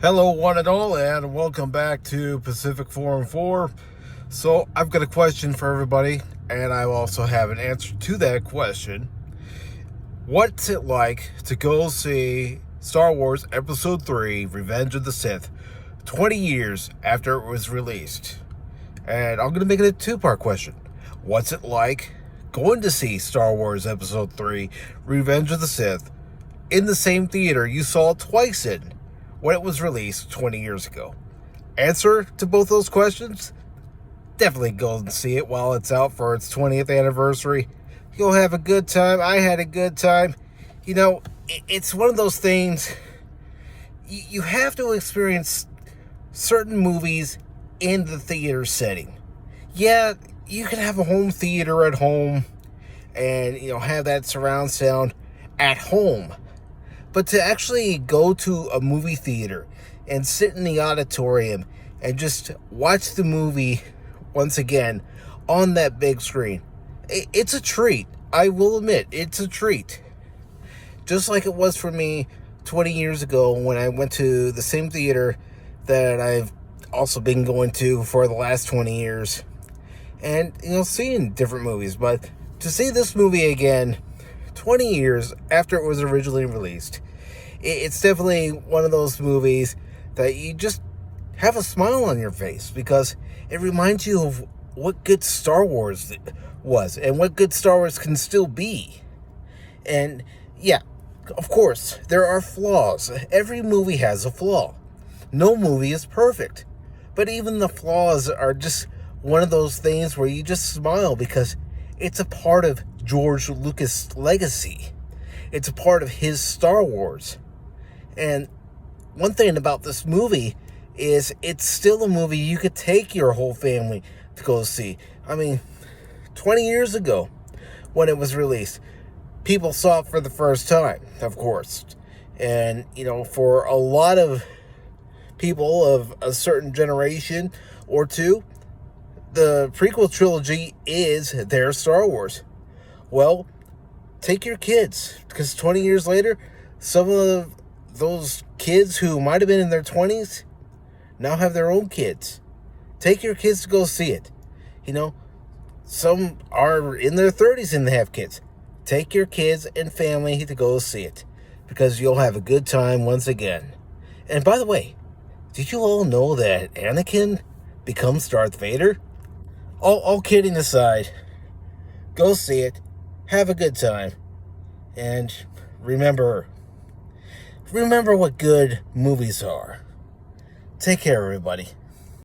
Hello, one and all, and welcome back to Pacific Forum 4. So, I've got a question for everybody, and I also have an answer to that question. What's it like to go see Star Wars Episode 3, Revenge of the Sith, 20 years after it was released? And I'm going to make it a two-part question. What's it like going to see Star Wars Episode 3, Revenge of the Sith, in the same theater you saw it twice in when it was released 20 years ago? Answer to both those questions? Definitely go and see it while it's out for its 20th anniversary. You'll have a good time. I had a good time. You know, it's one of those things, you have to experience certain movies in the theater setting. Yeah, you can have a home theater at home and, have that surround sound at home. But to actually go to a movie theater and sit in the auditorium and just watch the movie once again on that big screen, it's a treat. I will admit, it's a treat. Just like it was for me 20 years ago when I went to the same theater that I've also been going to for the last 20 years. And, seeing different movies. But to see this movie again 20 years after it was originally released, it's definitely one of those movies that you just have a smile on your face because it reminds you of what good Star Wars was and what good Star Wars can still be. And yeah, of course, there are flaws. Every movie has a flaw. No movie is perfect. But even the flaws are just one of those things where you just smile because it's a part of George Lucas' legacy. It's a part of his Star Wars. And one thing about this movie is it's still a movie you could take your whole family to go see. I mean, 20 years ago when it was released, people saw it for the first time, of course. And, for a lot of people of a certain generation or two, the prequel trilogy is their Star Wars. Well, take your kids, because 20 years later, some of those kids who might have been in their 20s now have their own kids. Take your kids to go see it. Some are in their 30s and they have kids. Take your kids and family to go see it, because you'll have a good time once again. And by the way, did you all know that Anakin becomes Darth Vader? All kidding aside, go see it, have a good time, and remember what good movies are. Take care, everybody.